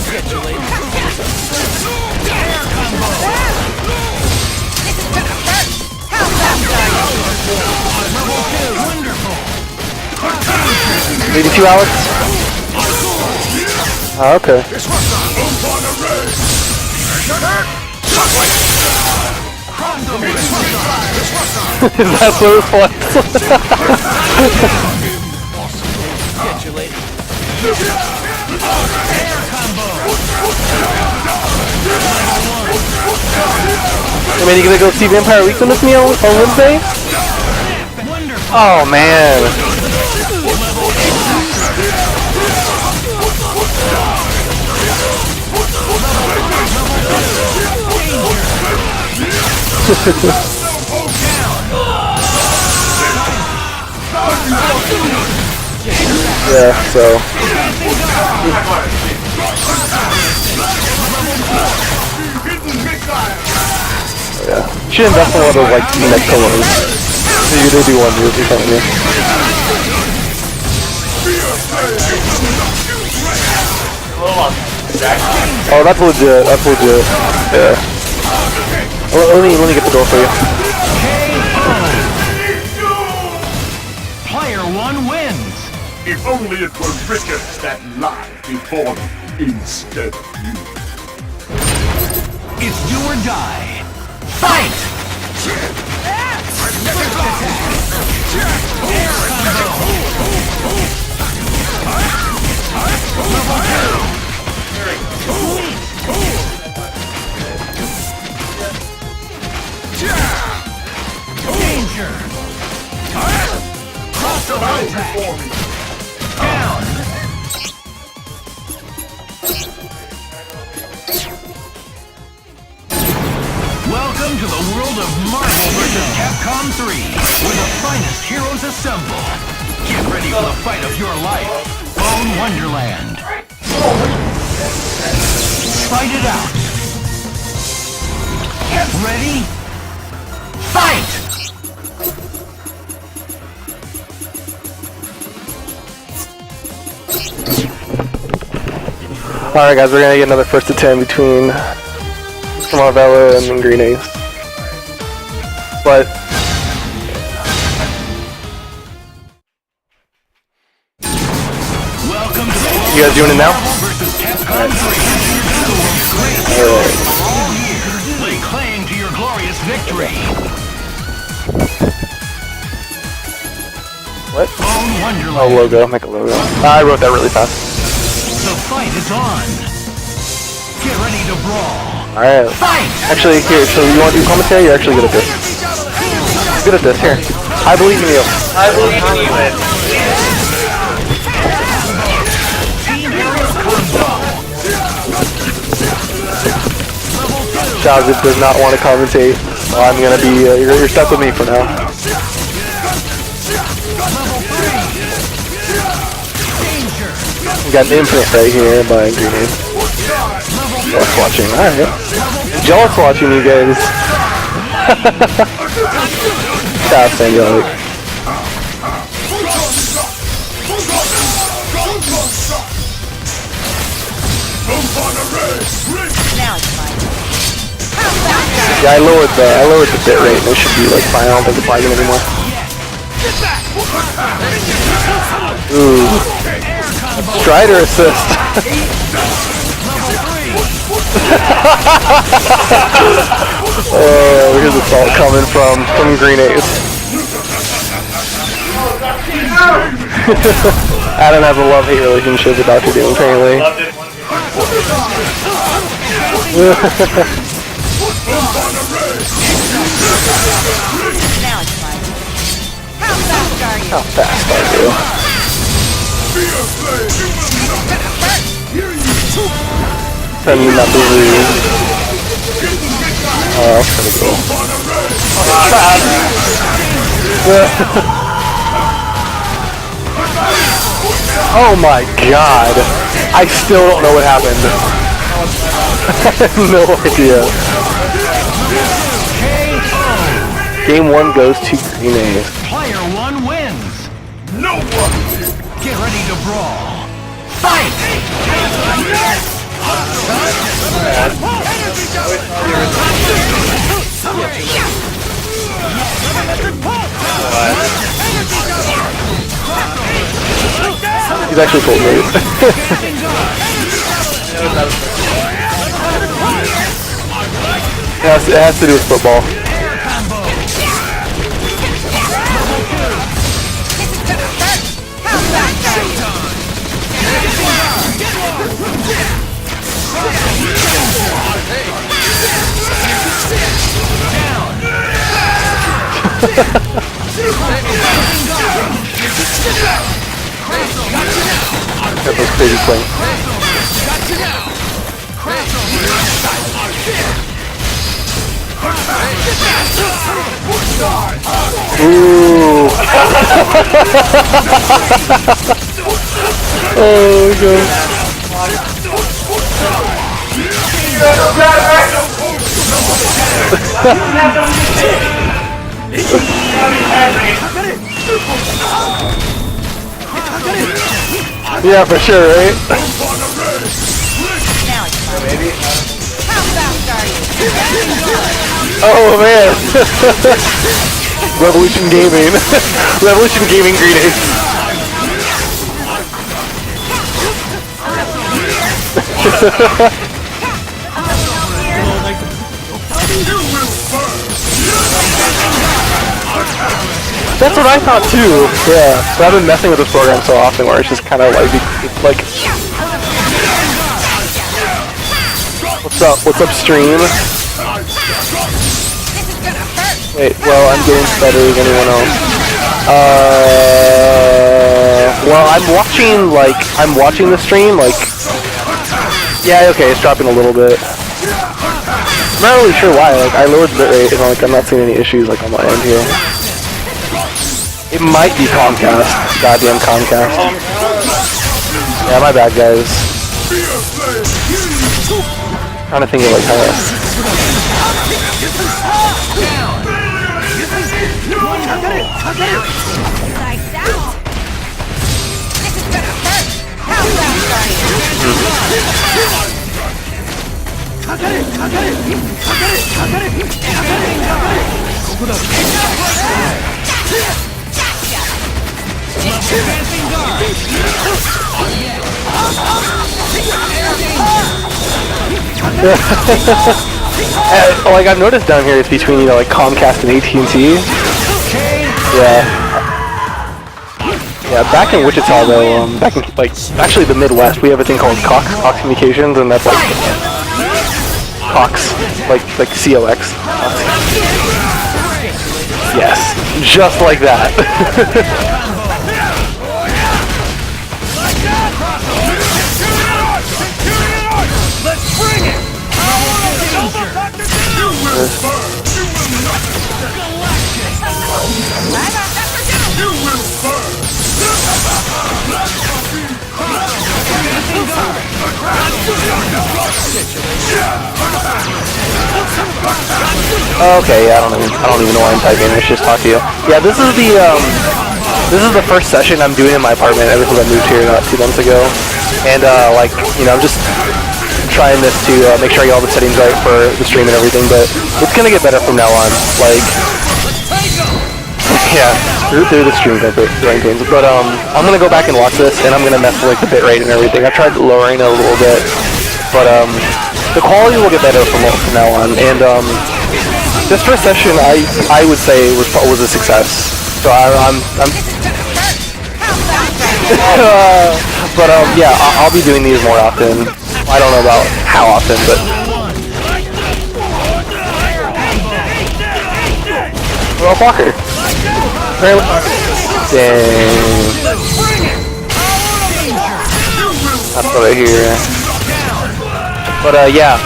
Get you later. Air combo. This is gonna hurt. How fast are you? Level 2. Wonderful. Maybe 2 Alex? Oh, okay. That's what it was. Get you later. Air combo. I mean, you gonna go see Vampire Weekend with me on Wednesday? Wonderful. Oh man. Yeah, so. Yeah. Should invest in a lot of like next colors. Maybe they do one year or something. Yeah. Oh, that's legit. That's legit. Yeah. Let me get the door for you. Player 1 wins. If only it were Rickard that lied before me instead of you. It's do or die. Fight! Danger! Crossover attack! Down! Welcome to the world of Marvel vs. Capcom 3, where the finest heroes assemble. Get ready for the fight of your life. Bone Wonderland. Fight it out. Get ready. Fight! Alright guys, we're gonna get another first to 10 between Marvelo and Green Ace. But Welcome to the you guys doing it now? versus Capcom 3. All year, lay claim to your glorious victory. What? Bone Wonderland. Oh, logo. Make a logo. I wrote that really fast. The fight is on. Get ready to brawl. Alright. Fight! Actually, here, so you want to do commentary? You're actually good at this. Good at this. Here. I believe in you. I believe in you. Team Aerial Combo. Level 2. Shazit does not want to commentate. Well, I'm gonna be, you're stuck with me for now. Level 3. Danger. We got an infinite right here by Green Ace. Jealous watching. Alright. Jealous watching you guys. Fast, Angelic. Now it's mine. How fast are you? Yeah, I lowered the bit rate. It should be like fine. I don't think it's lagging anymore. Ooh. Strider assist. Oh, here's the salt coming from Green Ace. Adam has a love-hate relationship with Dr. Doom, apparently. Now it's mine. How fast are you? How fast are you? Tell me not to lose. Oh, that's pretty cool. Oh my god. I still don't know what happened. I have no idea. Game 1 goes to Green Ace. Player 1 wins. No one! Get ready to brawl. Fight! He's actually cool, dude. It has to do with football. That was crazy playing. Ooh. Oh god. Yeah, for sure, right? Maybe. How fast are you? Oh man! Revolution Gaming. Revolution Gaming greetings. That's what I thought too. Yeah. So I've been messing with this program so often where it's just kind of like, what's up? What's up, stream? Wait, well, I'm getting better than anyone else. Well, I'm watching the stream, like, yeah, okay, it's dropping a little bit. I'm not really sure why, like, I lowered the bitrate and, like, I'm not seeing any issues, like, on my end here. It might be Comcast. Goddamn Comcast. Yeah, my bad, guys. Trying to think of, like, how... Like I've noticed down here, it's between, you know, like Comcast and AT&T. Yeah. Yeah, back in Wichita though, back in, like, actually the Midwest, we have a thing called Cox Communications, and that's like Cox, like COX. Yes, just like that. Okay, yeah, I don't even know why I'm typing. I should just talk to you. Yeah, this is the first session I'm doing in my apartment ever since I moved here about 2 months ago, and like, you know, I'm just trying this to make sure I get all the settings right for the stream and everything. But it's gonna get better from now on. Like, yeah, through the stream growing pains. But I'm gonna go back and watch this, and I'm gonna mess with like the bitrate and everything. I tried lowering it a little bit, but the quality will get better from now on. And this first session, I would say was a success. So I'm but yeah, I'll be doing these more often. I don't know about how often, but well, Walker. Dang. That's what I hear. But yeah,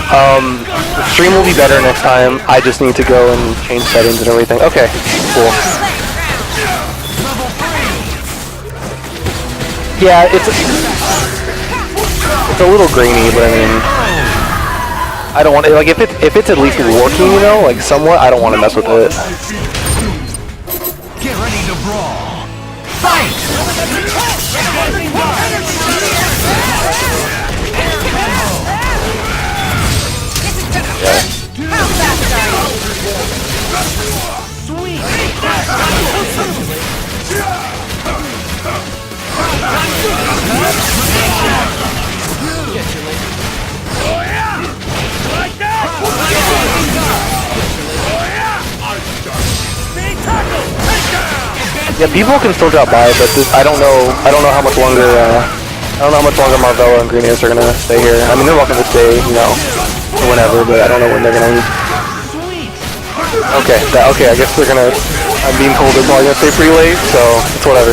the stream will be better next time. I just need to go and change settings and everything. Okay, cool. Yeah, it's a little grainy, but I mean, I don't want it. Like, if it's at least working, you know, like somewhat, I don't want to mess with it. Get ready to brawl. Fight! Yeah, people can still drop by, but this, I don't know how much longer. I don't know how much longer Marvelo and Green Ants are gonna stay here. I mean, they're welcome to stay, you know, whenever, but I don't know when they're gonna leave. Okay, okay. I guess they're gonna. I'm being told they're probably gonna stay pretty late, so it's whatever.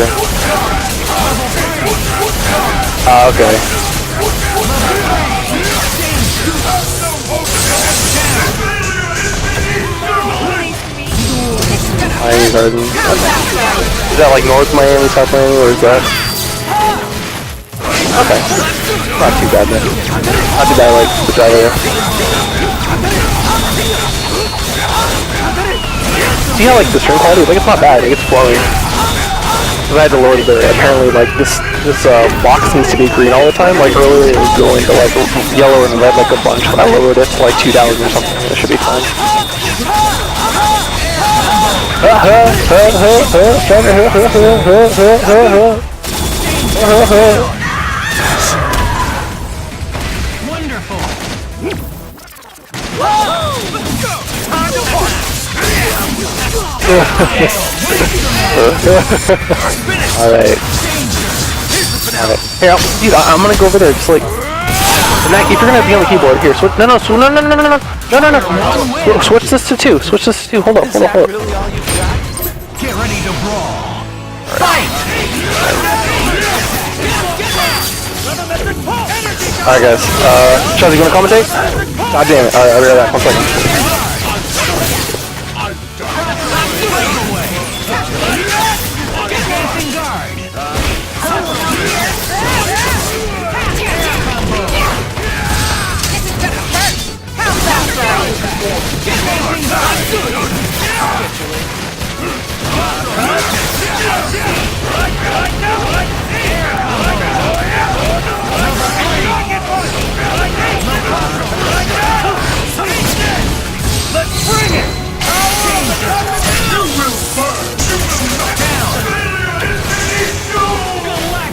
Okay. Miami Garden. Is that like North Miami, South Miami, or is that? Okay. Not too bad then. Not too bad, like the driver there. See how like the string quality, like it's not bad, like it's flowing. I had to lower the bit rate. Apparently like this box needs to be green all the time. Like earlier it was going to like yellow and red like a bunch, but I lowered it to like 2,000 or something. It should be fine. Wonderful. Alright. Here, dude, I'm gonna go over there. Just like, Mac, if you're gonna be on the keyboard, here, switch. No. Switch this to 2. Switch this to 2. Hold up. Get ready to brawl. Fight! Alright, guys. Chelsea, you wanna commentate? God damn it. Alright, I'll be right back. 1 second.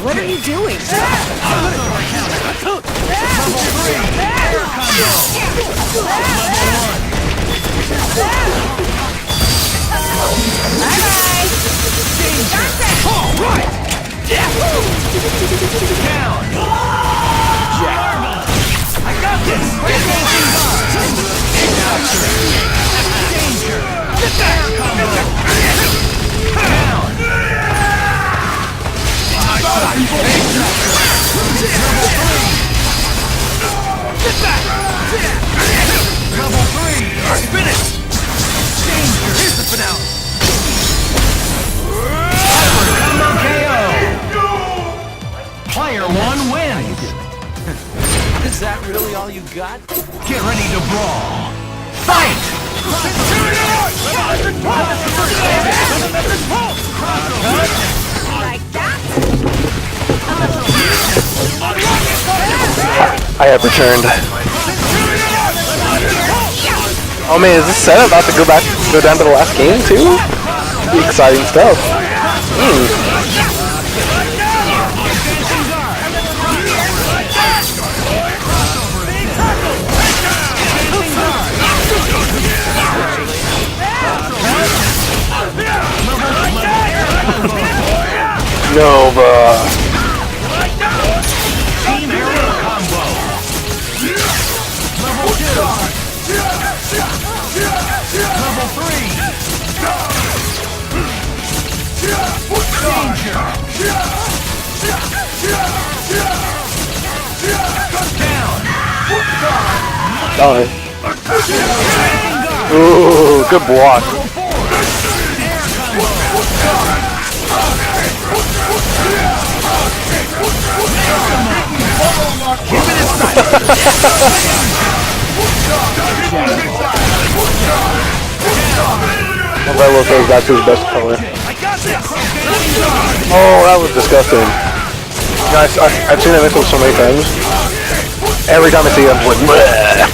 What are you doing? Player 1 wins. Is that really all you got? Get ready to brawl. Fight! Like that? I have returned. Oh man, is this setup about to go down to the last game too? Pretty exciting stuff. Nova. Team aerial combo. Level 2. Level 3. Danger. Down. Ooh, good block. Marvelo says that's his best color. Oh, that was disgusting. Guys, I've seen that missile so many times. Every time I see it, I'm like, bleh.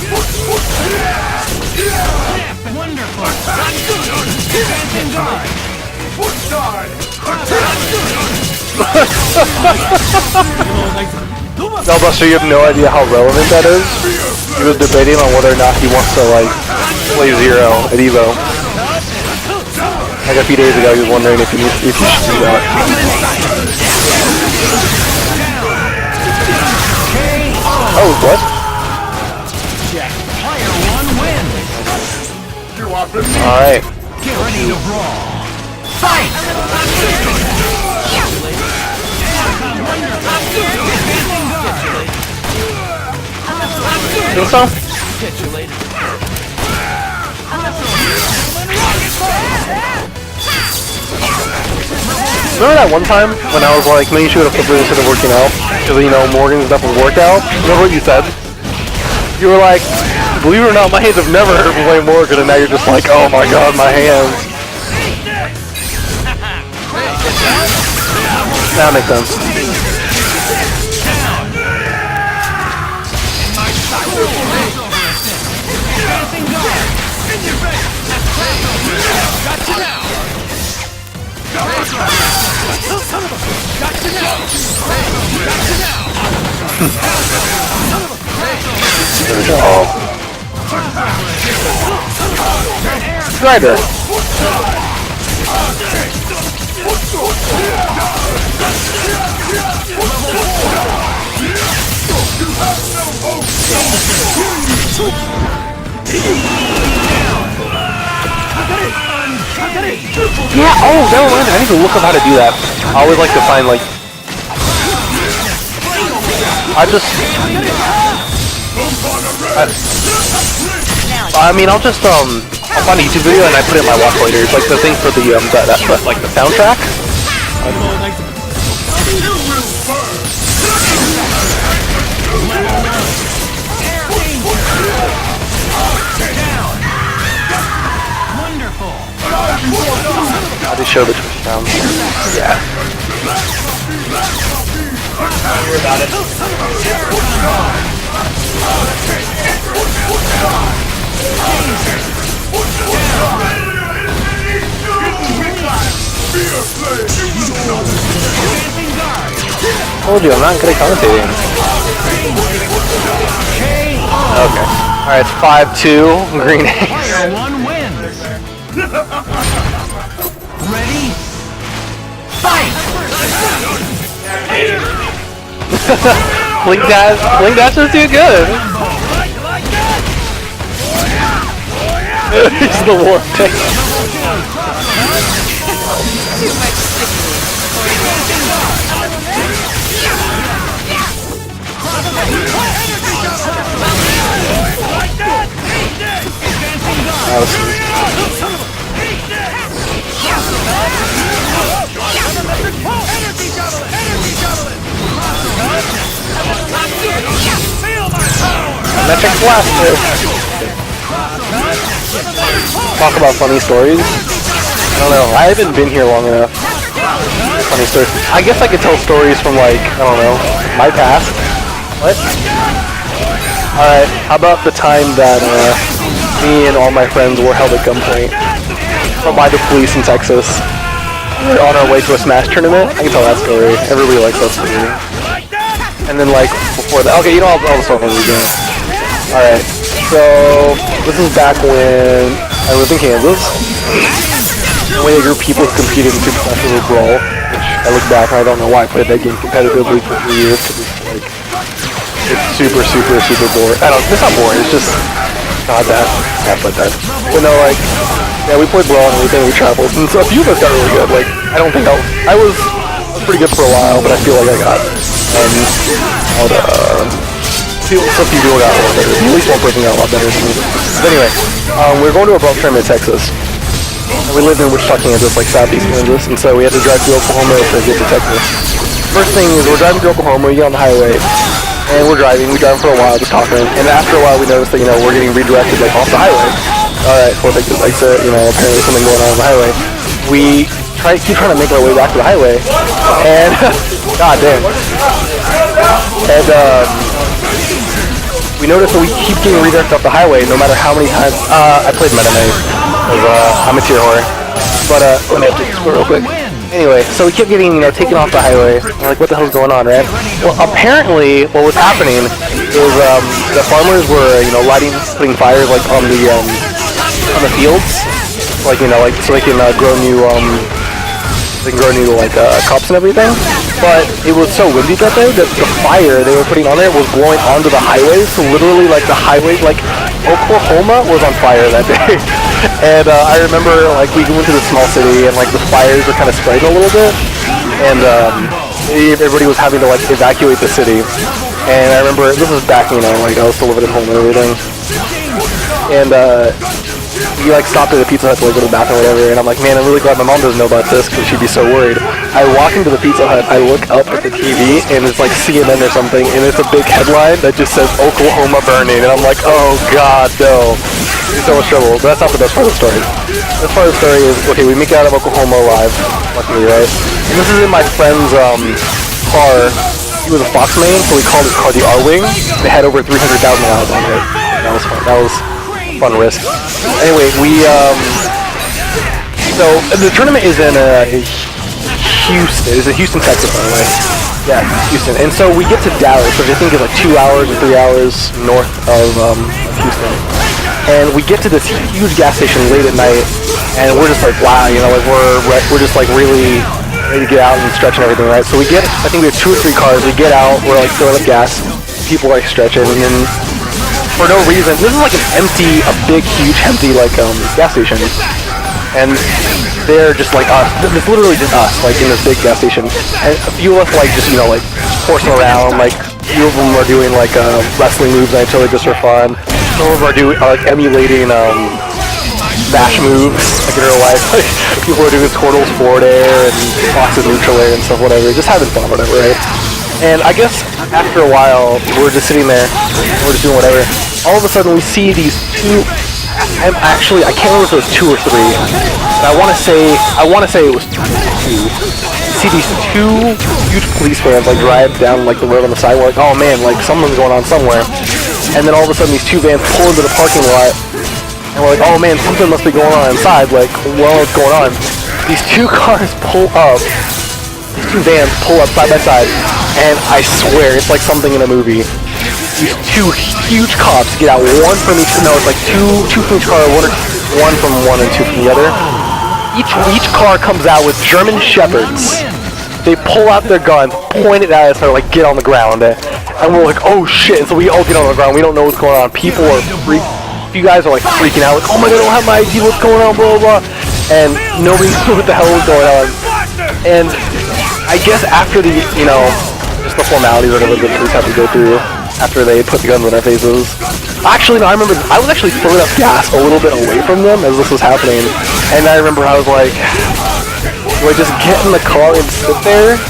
No, Buster, you have no idea how relevant that is. He was debating on whether or not he wants to, like, play Zero at Evo. Like a few days ago, he was wondering if you should do that. Oh, what? Player 1 wins. You are beneath. Alright. Get ready to brawl. Fight! Think so? Catch you later. Remember that one time when I was like, maybe you should have put this instead of working out? Because, you know, Morgan's stuff was worked out? Remember what you said? You were like, believe it or not, my hands have never hurt from playing Morgan, and now you're just like, oh my god, my hands. That makes sense. Oh. Strider. Yeah, oh, that reminds me, I need to look up how to do that. I always like to find, like... I mean, I'll find a YouTube video and I put it in my watch later. It's like the thing for the, like the soundtrack. Wonderful. I'll just show the Twitch sound. Yeah. Don't worry about it. Told you, I'm not good at commentating. Okay. Alright, it's 5-2, Green Ace. Player 1 wins. Ready? Fight! Blink Dash is too good. He's the war tank. Metric Blaster. Talk about funny stories. I don't know. I haven't been here long enough. Funny stories. I guess I could tell stories from like, I don't know, my past. What? Alright, how about the time that me and all my friends were held at gunpoint by the police in Texas? We were on our way to a Smash tournament. I can tell that story. Everybody likes that story. And then like, before that, okay, you know, I'll just talk over again. Alright, so this is back when I lived in Kansas. And we had a group of people who competed in Super Smash Bros. Brawl, which I look back and I don't know why I played that game competitively for 3 years, because it's like, it's super boring. I don't, it's not boring, it's just not that. Yeah, but that. But no, like, yeah, we played Brawl and everything, we traveled, and so a few of us got really good. Like, I don't think I was pretty good for a while, but I feel like I got, some people got a lot better. At least one person got a lot better than me. But anyway, we were going to a Brawl tournament in Texas. And we lived in Wichita, Kansas, like southeast Kansas, and so we had to drive to Oklahoma to get to Texas. First thing is, we're driving to Oklahoma, we get on the highway, and we drive for a while, just talking, and after a while we notice that, you know, we're getting redirected, like, off the highway. Alright, well, like, you know, apparently something going on the highway. We keep trying to make our way back to the highway, and, god damn. And, we notice that we keep getting redirected off the highway no matter how many times. I played Meta Knight, because I'm a tier whore. But let me update this real quick. Anyway, so we kept getting, you know, taken off the highway. We're like, what the hell's going on, right? Well, apparently, what was happening is the farmers were, you know, putting fires like on the fields, like, you know, like, so they can grow new, like, crops and everything. But it was so windy that day that the fire they were putting on there was blowing onto the highways. So literally, like, the highway, like, Oklahoma was on fire that day. And I remember, like, we went to the small city and, like, the fires were kind of spreading a little bit. And everybody was having to, like, evacuate the city. And I remember, this was back, you know, like, I was still living at home and everything. And we, like, stopped at a Pizza Hut to, like, go to the bathroom or whatever. And I'm like, man, I'm really glad my mom doesn't know about this because she'd be so worried. I walk into the Pizza Hut, I look up at the TV, and it's like CNN or something, and it's a big headline that just says Oklahoma burning, and I'm like, oh god, no. It's so much trouble. But that's not the best part of the story. The best part of the story is, okay, we make it out of Oklahoma alive, luckily, right? And this is in my friend's car. He was a Fox main, so we called his car the R-Wing. They had over 300,000 miles on it. That was fun. That was a fun risk. Anyway, we, so the tournament is in Houston. It's in Houston, Texas, by the way. Yeah, Houston. And so we get to Dallas, which I think is like 2 hours or 3 hours north of Houston. And we get to this huge gas station late at night, and we're just like, wow, you know, like we're just like really ready to get out and stretch and everything, right? So we get, I think we have 2 or 3 cars. We get out, we're like filling up gas. People are like stretching, and then for no reason, this is like a big, huge, empty like gas station. And they're just like us. It's literally just us, like in this big gas station. And a few of us like just, you know, like horsing around. Like a few of them are doing like wrestling moves and until just for fun. Some of them are like emulating bash moves, like in real life. Like people are doing turtles forward air and boxes neutral air and stuff, whatever. Just having fun, whatever, right? And I guess after a while, we're just sitting there, we're just doing whatever. All of a sudden, we see these 2. I can't remember if it was 2 or 3. And I want to say it was 2. You see these 2 huge police vans like drive down like the road on the side. We're like, oh man, like something's going on somewhere. And then all of a sudden, these 2 vans pull into the parking lot, and we're like, oh man, something must be going on inside. Like, what's going on? These 2 cars pull up. These 2 vans pull up side by side, and I swear it's like something in a movie. These 2 huge cops get out, one from each. No, it's like two from each car, one from one and 2 from the other. Each car comes out with German Shepherds. They pull out their guns, point it at us, and they're like, "Get on the ground!" And we're like, "Oh shit!" And so we all get on the ground. We don't know what's going on. People are a few guys are like freaking out, like, "Oh my god, I don't have my ID. What's going on?" Blah blah blah. And nobody knew what the hell was going on. And I guess after the, you know, just the formalities or whatever the police have to go through after they put the guns in our faces. Actually, no, I remember I was actually filling up gas a little bit away from them as this was happening. And I remember I was like, do I just get in the car and sit there?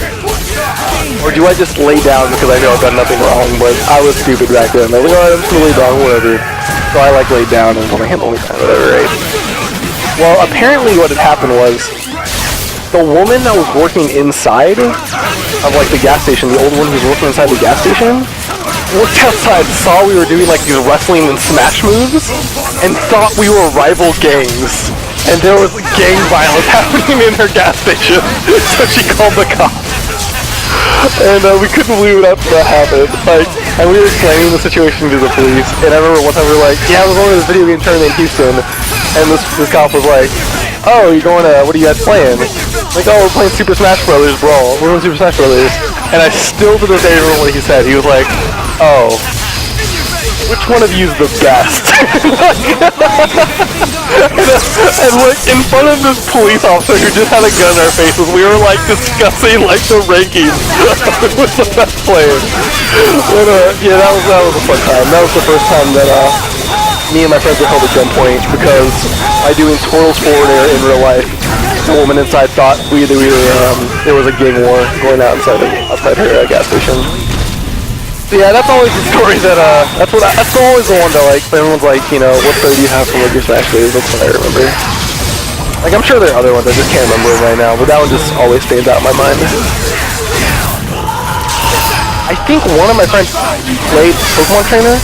Or do I just lay down because I know I've done nothing wrong? But I was stupid back then. I was like, alright, I'm just gonna lay down, whatever. So I like laid down and put my hand on my side, whatever, right? Well, apparently what had happened was the woman that was working inside of like the gas station, the old one who was working inside the gas station, looked outside, saw we were doing like these wrestling and smash moves, and thought we were rival gangs. And there was gang violence happening in her gas station, so she called the cops. And we couldn't believe that happened. Like, and we were explaining the situation to the police. And I remember one time we were like, "Yeah, I was going to this video game tournament in Houston," and this cop was like, "Oh, you're going to? What are you guys playing?" Like, "Oh, we're playing Super Smash Brothers Brawl. We're playing Super Smash Brothers." And I still to this day remember what he said. He was like, "Oh, which one of you's the best?" and like in front of this police officer who just had a gun in our faces, we were like discussing like the rankings of who was the best player. But yeah, that was a fun time. That was the first time that me and my friends were held at gunpoint because by doing twirls forward air in real life, the woman inside thought there was a gang war going on outside her gas station. So yeah, that's always the story that, that's always the one that, like, everyone's like, you know, what story do you have from like your Smash days? That's what I remember. Like, I'm sure there are other ones, I just can't remember them right now, but that one just always stands out in my mind. I think one of my friends played Pokemon Trainer.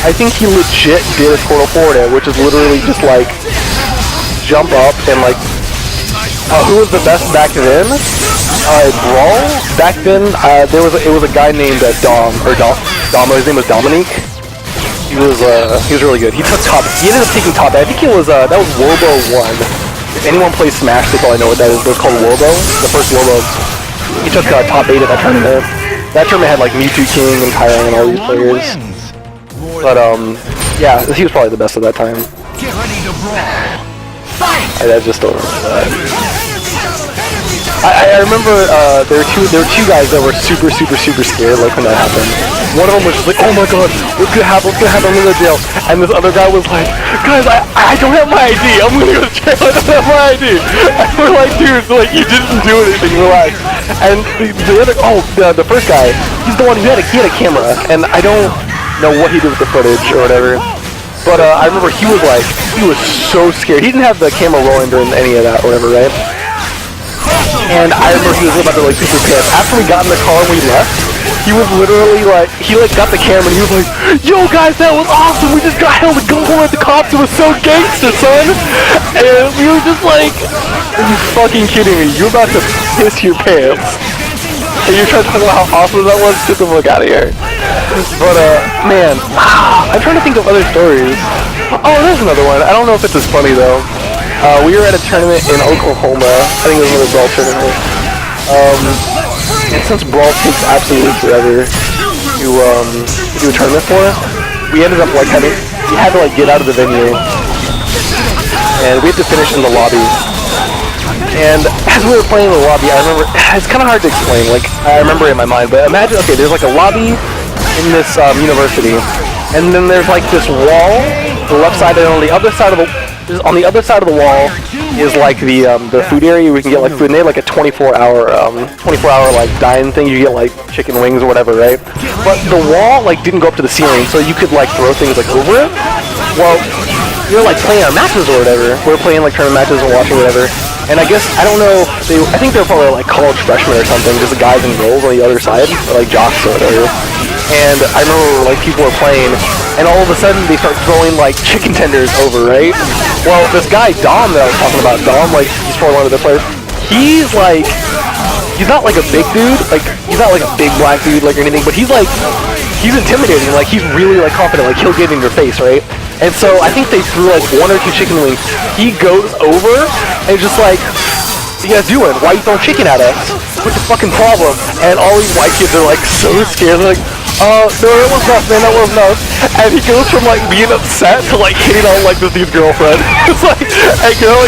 I think he legit did a Turtle Forward Air, which is literally just, like, jump up and, like, who was the best back then? Brawl? Back then, it was a guy named Dom, his name was Dominique. He was really good. He took top, he ended up taking top, I think that was World War 1. if anyone plays Smash, they probably know what that is. It's called Worldo. The first Worldo. He took top 8 at that tournament. That tournament had like Mewtwo King and Tyrant and all these players. But yeah, he was probably the best at that time. Get ready to brawl. Fight! I just don't remember that. I remember there were two guys that were super scared like when that happened. One of them was just like, oh my god, what's gonna happen, I'm gonna go to jail. And this other guy was like, guys, I don't have my ID, I'm gonna go to jail, I don't have my ID. And we're like, dude, like, you didn't do anything, relax. And the first guy, he's the one who had a camera, and I don't know what he did with the footage or whatever. But I remember he was so scared. He didn't have the camera rolling during any of that or whatever, right? And I remember he was about to like super pissed. After we got in the car and we left, he was literally like, he like got the camera and he was like, yo guys, that was awesome, we just got held at gunpoint at the cops, it was so gangster, son. And we were just like, are you fucking kidding me? You're about to piss your pants. And you're trying to talk about how awesome that was? Get the fuck out of here. But man, I'm trying to think of other stories. Oh, there's another one. I don't know if it's as funny though. We were at a tournament in Oklahoma. I think it was another Brawl tournament. And since Brawl takes absolutely forever to do a tournament for, we ended up like we had to like get out of the venue, and we had to finish in the lobby. And as we were playing in the lobby, I remember, it's kind of hard to explain, like, I remember it in my mind, but imagine, okay, there's like a lobby in this university, and then there's like this wall, the left side, and on the other side of the wall is like the food area where you can get like food, and they have like a 24-hour like dine thing, you get like chicken wings or whatever, right? But the wall like didn't go up to the ceiling, so you could like throw things like over it. Well, we were like playing our matches or whatever, we were playing like tournament matches and watching whatever. And I guess, I don't know, I think they were probably like college freshmen or something, just the guys and girls on the other side, or like jocks or whatever. And I remember like people were playing, and all of a sudden they start throwing like chicken tenders over, right? Well, this guy, Dom, that I was talking about, Dom, like, he's probably one of the players, he's like, he's not like a big dude, like, he's not like a big black dude, like, or anything, but he's like, he's intimidating, like, he's really like confident, like, he'll get in your face, right? And so I think they threw like 1 or 2 chicken wings. He goes over and just like, what you guys doing? Why are you throwing chicken at us? What's the fucking problem? And all these white kids are like so scared. They're like, no, that was not, man, that was not. And he goes from like being upset to like hitting on like this dude's girlfriend. It's like, hey girl,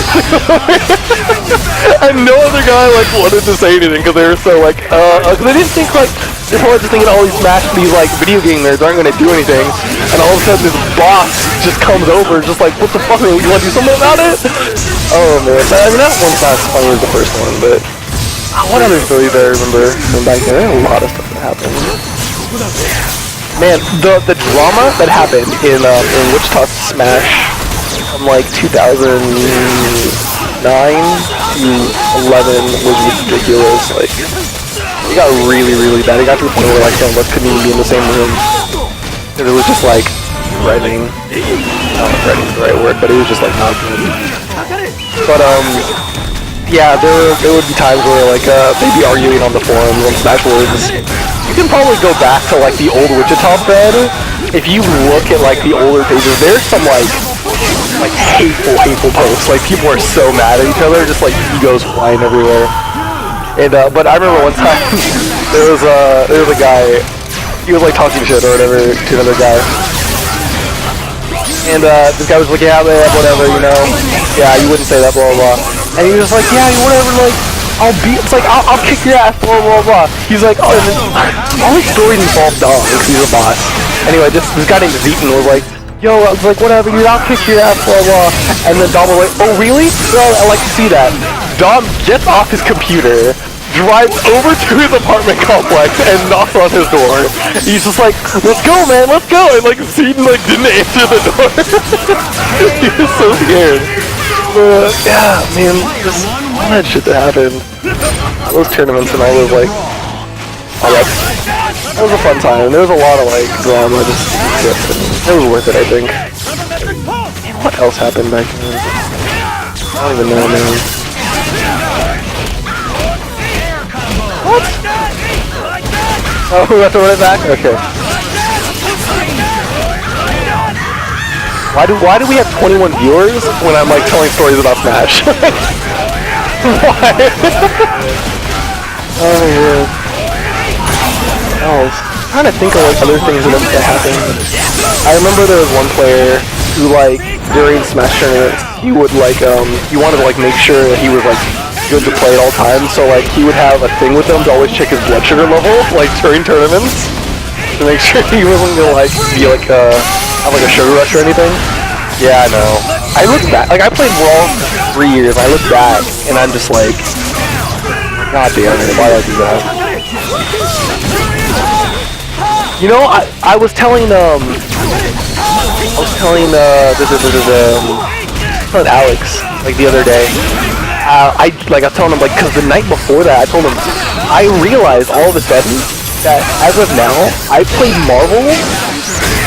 and no other guy like wanted to say anything because they were so like, because they didn't think like, they're probably just thinking all these like video game nerds aren't gonna do anything. And all of a sudden this boss just comes over, just like, what the fuck, man, you wanna do something about it? Oh man, I mean that one's not as funny as the first one, but what other stories I remember from back there? There are a lot of stuff that happened. Man, the drama that happened in Wichita Smash from like 2009 to 11 was ridiculous. Like, it got really bad. It got to the point where like some of us couldn't even be in the same room. It was just like writing. I don't know if writing's the right word, but it was just like not good. But yeah, there would be times where like they'd be arguing on the forums on Smash Words. You can probably go back to like the old Wichita thread. If you look at like the older pages, there's some like hateful posts. Like people are so mad at each other, just like egos flying everywhere. And but I remember one time there was a guy, he was like talking shit or whatever to another guy. And this guy was like, yeah, man, whatever, you know, yeah, you wouldn't say that, blah blah blah. And he was like, yeah, whatever, like, I'll kick your ass, blah blah blah. He's like, oh, and then, all these stories involve Dom because he's a boss. Anyway, this guy named Zeton was like, yo, I was like, whatever, dude, I'll kick your ass, blah blah. And then Dom was like, oh really? Well, I like to see that. Dom gets off his computer, drives over to his apartment complex and knocks on his door. He's just like, let's go, man, let's go. And like Zeton like didn't answer the door. He was so scared. But yeah, man, just all that shit that happened. Those tournaments and all those like, all that was a fun time. There was a lot of like drama, just it was worth it, I think. Man, what else happened back then? I don't even know, man. What? Oh, we have to run it back? Okay. Why do we have 21 viewers when I'm like telling stories about Smash? Why? Oh man. Oh, I'm trying to think of like other things that happened. I remember there was one player who like during Smash tournaments he would like you wanted to like make sure that he was like good to play at all times, so like he would have a thing with him to always check his blood sugar level like during tournaments to make sure he wasn't gonna like be like have like a sugar rush or anything. Yeah, I know. I look back, like I played Brawl 3 years. I look back and I'm just like, God damn it, why did I do that? You know, I was telling telling Alex like the other day. I was telling him like, cause the night before that I told him I realized all of a sudden that as of now I played Marvel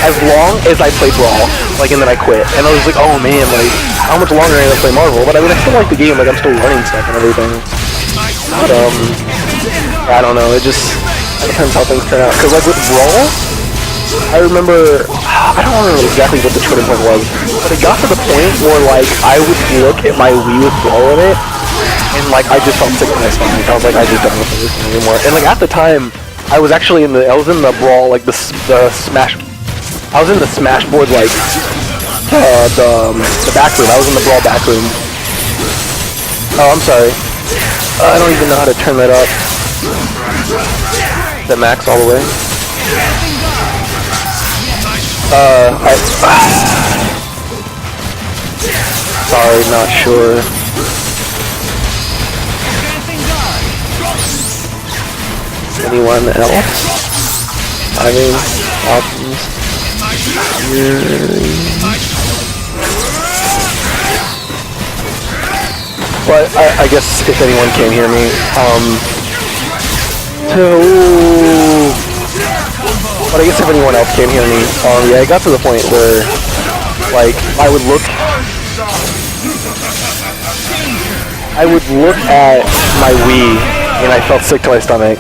as long as I played Brawl, like, and then I quit. And I was like, oh man, like, how much longer am I gonna play Marvel? But I mean, I still like the game, like, I'm still learning stuff and everything. But, I don't know, it depends how things turn out. Cause, like, with Brawl, I remember, I don't remember exactly what the turning point was, but it got to the point where, like, I would look at my Wii with Brawl in it, and, like, I just felt sick to my stomach. I was like, I just don't want to play this anymore. And, like, at the time, I was actually in the Brawl, like, the Smash... I was in the Smash board, like, the back room. I was in the Brawl back room. Oh, I'm sorry. I don't even know how to turn that up. The max all the way. Sorry, not sure. Anyone else? I mean, options. But I guess if anyone can hear me, but I guess if anyone else can hear me, yeah, it got to the point where, like, I would look at my Wii and I felt sick to my stomach.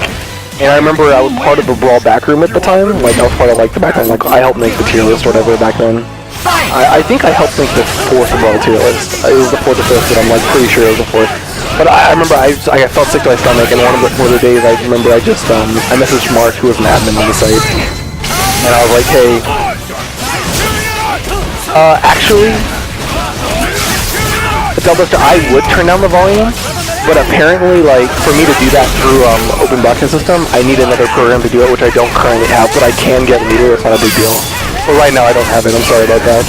And I remember I was part of the Brawl backroom at the time. Like, I was part of, like, the backroom. Like, I helped make the tier list or whatever back then. I think I helped make the 4th Brawl tier list. It was the 4th or 5th, but I'm, like, pretty sure it was the 4th. But I remember I felt sick to my stomach, and one of the days I remember I just, I messaged Mark, who was an admin on the site. And I was like, hey, actually, Delbuster, I would turn down the volume. But apparently, like, for me to do that through open broadcast system, I need another program to do it, which I don't currently have, but I can get later. It's not a big deal. But right now, I don't have it. I'm sorry about that.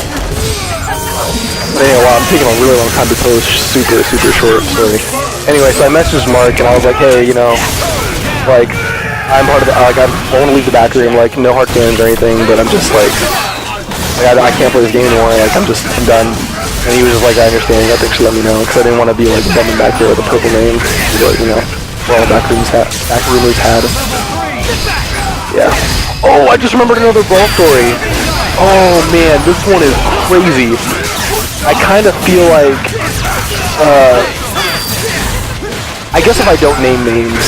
But anyway, wow, I'm taking a really long time to tell this super short story. Anyway, so I messaged Mark, and I was like, hey, you know, like, I'm part of the, like, I want to leave the back room, like, no hard feelings or anything, but I'm just, like I can't play this game anymore, like, I'm done. And he was just like, I understand, you have to actually let me know, because I didn't want to be, like, bumming back here with a purple name, but, you know, all backroomers had. Yeah. Oh, I just remembered another Brawl story. Oh, man, this one is crazy. I kind of feel like, I guess if I don't name names,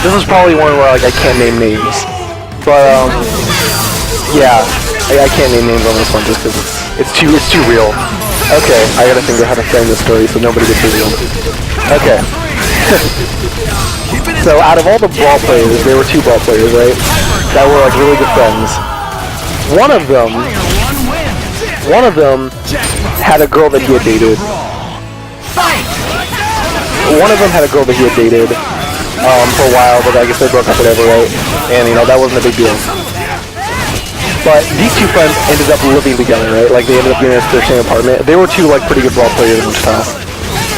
this is probably one where, like, I can't name names. But, yeah, I can't name names on this one just because it's too real. Okay, I gotta think of how to frame this story so nobody gets revealed. Okay. So out of all the Brawl players, there were 2 Brawl players, right? That were like really good friends. One of them had a girl that he had dated. One of them had a girl that he had dated for a while, but I guess they broke up, whatever, right? And you know, that wasn't a big deal. But these 2 friends ended up living together, right? Like, they ended up getting their same apartment. They were 2, like, pretty good Brawl players and stuff.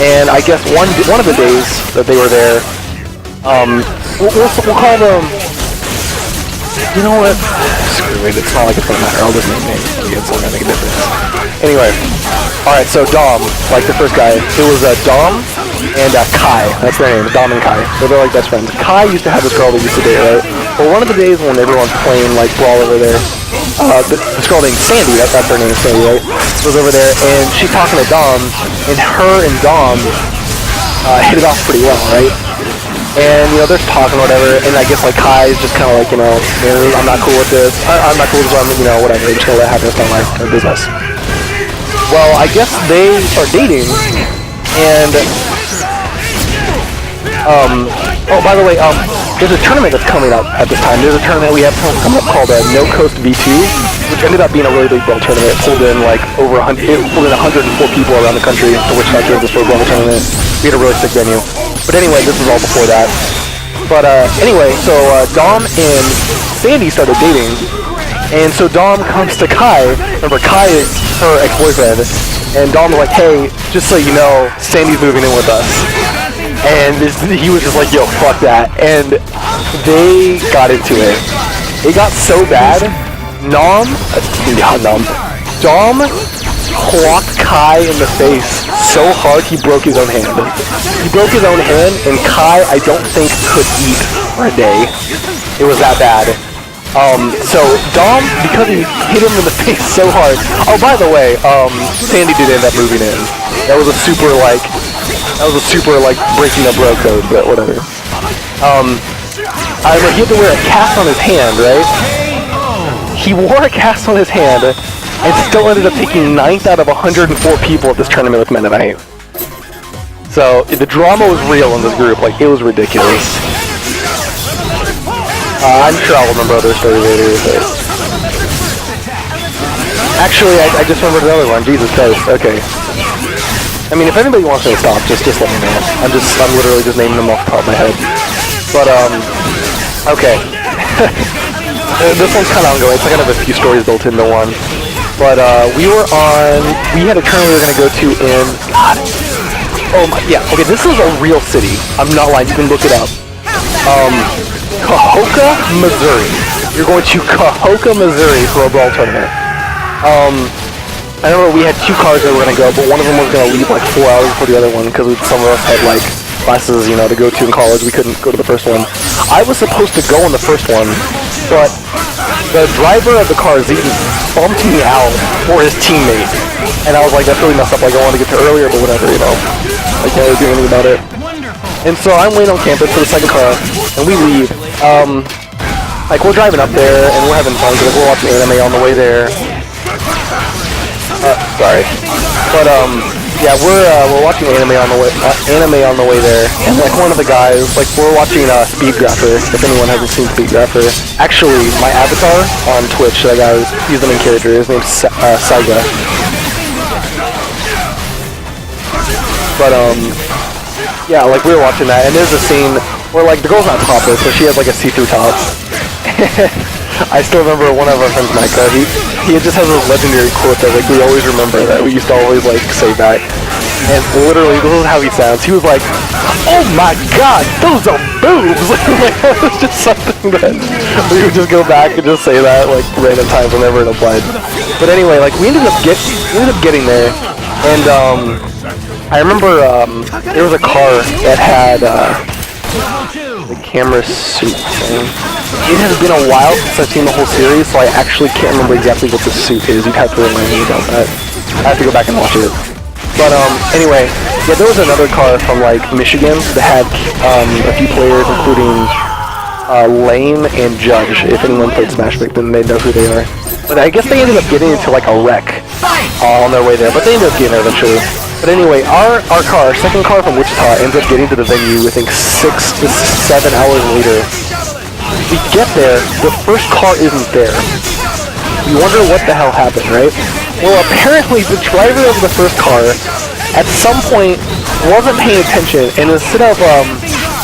And I guess one of the days that they were there, we'll call them... You know what? Screw it, it's not like it's gonna matter. I'll just name names. It's not gonna make a difference. Anyway. Alright, so Dom, like the first guy, it was Dom and Kai. That's their name, Dom and Kai. So they're like best friends. Kai used to have this girl that used to date, right? But one of the days when everyone's playing, like, Brawl over there, this girl named Sandy, that's her name, Sandy, right? Was over there, and she's talking to Dom, and her and Dom hit it off pretty well, right? And, you know, they're talking or whatever, and I guess, like, Kai's just kind of like, you know, I'm not cool with this, I'm not cool with this, you know, whatever, I'm just gonna let it happen, it's not my business. well, I guess they are dating, and oh, by the way, there's a tournament that's coming up at this time. There's a tournament we have coming up called No Coast V2, which ended up being a really big world tournament. It pulled in like over 100, it pulled in 104 people around the country to which I came this world tournament. We had a really sick venue. But anyway, this was all before that. But anyway, so Dom and Sandy started dating, and so Dom comes to Kai. Remember, Kai is her ex-boyfriend, and Dom was like, "Hey, just so you know, Sandy's moving in with us." And he was just like, "Yo, fuck that," and they got into it. It got so bad, Dom clocked Kai in the face so hard he broke his own hand. He broke his own hand, and Kai, I don't think, could eat for a day. It was that bad. So Dom, because he hit him in the face so hard. Oh, by the way, Sandy did end up moving in. That was a super breaking up bro code, but whatever. I remember he had to wear a cast on his hand, right? He wore a cast on his hand and still ended up taking 9th out of 104 people at this tournament with Mennonite. So the drama was real in this group, like it was ridiculous. I'm sure I'll remember other stories later, but actually I just remembered another one. Jesus Christ. Okay. I mean, if anybody wants me to stop, just let me know. I'm literally just naming them off the top of my head. But okay. This one's kind of ongoing. It's kind of a few stories built into one. But we had a tournament we were gonna go to in. God. Oh my, yeah. Okay, this is a real city. I'm not lying. You can look it up. Cahokia, Missouri. You're going to Cahokia, Missouri for a brawl tournament. I remember we had 2 cars that were going to go, but one of them was going to leave like 4 hours before the other one because some of us had like classes, to go to in college. We couldn't go to the first one. I was supposed to go on the first one, but the driver of the car, Z, bumped me out for his teammate. And I was like, that's really messed up. Like, I wanted to get to earlier, but whatever, I can't really do anything about it. And so I'm waiting on campus for the second car, and we leave. Like, we're driving up there, and we're having fun, because we're watching anime on the way there. Sorry. But, yeah, we're watching anime on the way there, and, like, one of the guys, like, we're watching, Speedgrapher, if anyone hasn't seen Speedgrapher. Actually, my avatar on Twitch, that guy, he's the main character, his name's, Saiga. But, yeah, like, we were watching that, and there's a scene where, like, the girl's not topless, so she has, like, a see-through top. I still remember one of our friends, Micah, he just has this legendary quote that, like, we always remember, that we used to always, like, say back. And literally, this is how he sounds. He was like, "Oh my god, those are boobs!" Like, that was just something that we would just go back and just say that, like, random times whenever it applied. But anyway, like, we ended up getting there, and, I remember, there was a car that had, the camera suit thing. It has been a while since I've seen the whole series, so I actually can't remember exactly what the suit is. You'd have to remind me about that. I have to go back and watch it. But, anyway, yeah, there was another car from, like, Michigan that had, a few players, including, Lane and Judge. If anyone played Smash Bros, then they know who they are. But I guess they ended up getting into, like, a wreck, on their way there, but they ended up getting there eventually. But anyway, our car, second car from Wichita, ends up getting to the venue, I think 6 to 7 hours later. We get there, the first car isn't there. You wonder what the hell happened, right? Well, apparently the driver of the first car, at some point, wasn't paying attention, and instead of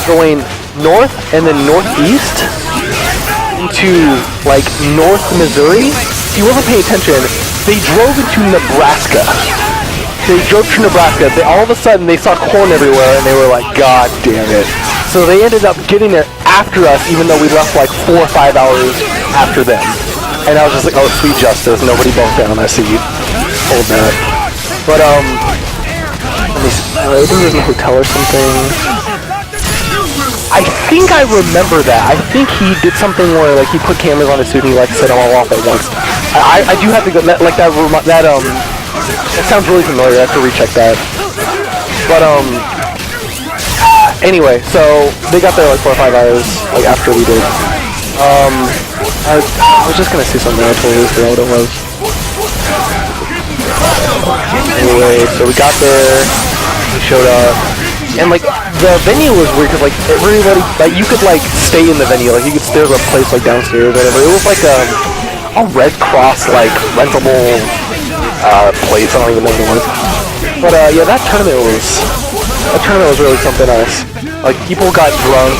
going north and then northeast into, like, North Missouri, he wasn't paying attention. They drove into Nebraska. All of a sudden, they saw corn everywhere, and they were like, God damn it. So they ended up getting there after us, even though we left like 4 or 5 hours after them. And I was just like, oh, sweet justice, nobody bumped down, I see. Hold that. But, let me see, I think there's a hotel or something. I think I remember that. I think he did something where, like, he put cameras on his suit and he, like, set them all off at once. I do have to go, like, that sounds really familiar, I have to recheck that. But, anyway, so, they got there like 4 or 5 hours, like, after we did. I was just gonna say something, I totally forgot what it was. Anyway, so we got there, we showed up, and like the venue was weird because like everybody, like you could like stay in the venue, like you could there's a place like downstairs or whatever. It was like a Red Cross like rentable place. I don't even know what it was. But yeah, that tournament was really something else. Like people got drunk.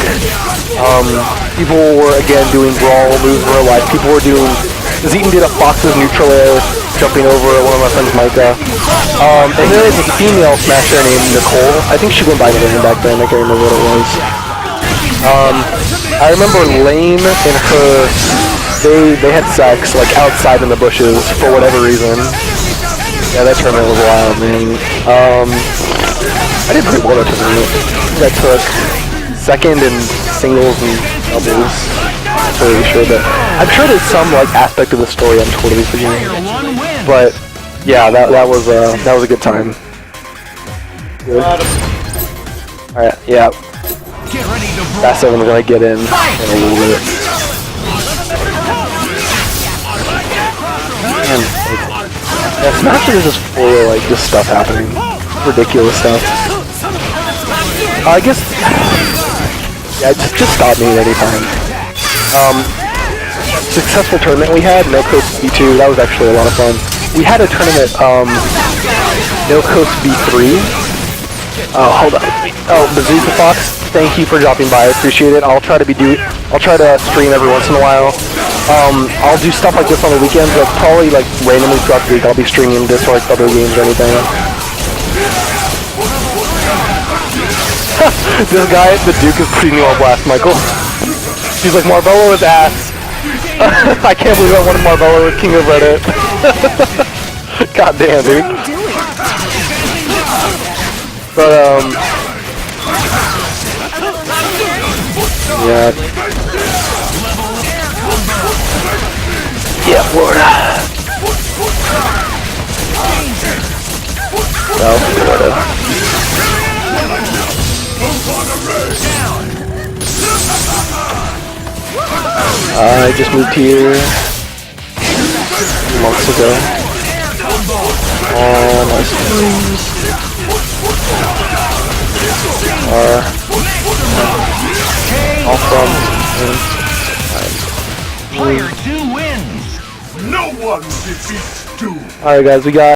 People were again doing brawl moves in real life. People were doing. Zeton did a Fox's neutral air, jumping over one of my friends, Micah. And there was a female smasher named Nicole. I think she went by the name back then. I can't remember what it was. I remember Lane and her. They had sex like outside in the bushes for whatever reason. Yeah, that tournament was wild, man. I did pretty well that tournament. I took second in singles and doubles. I'm not really sure, but I'm sure there's some like aspect of the story I'm totally forgetting. But yeah, that was a good time. All right, yeah. BassVII is gonna get in a little bit. Man, yeah, Smash is just full of like just stuff happening, ridiculous stuff. I guess, yeah, just stop me at any time. Successful tournament we had, No Coast B2, that was actually a lot of fun. We had a tournament, No Coast B3. Hold on. Oh, Bazooka Fox, thank you for dropping by, I appreciate it. I'll try to stream every once in a while. I'll do stuff like this on the weekends, but probably like randomly throughout the week I'll be streaming this or like other games or anything. This guy, the Duke, is putting you on blast, Michael. He's like, Marvelo is ass. I can't believe I wanted Marvelo as king of Reddit. God damn, dude. But, yeah. Yeah, Florida. South Florida. I just moved here months ago. My streams are all from Player 2 wins. No one defeats two. Alright guys, we got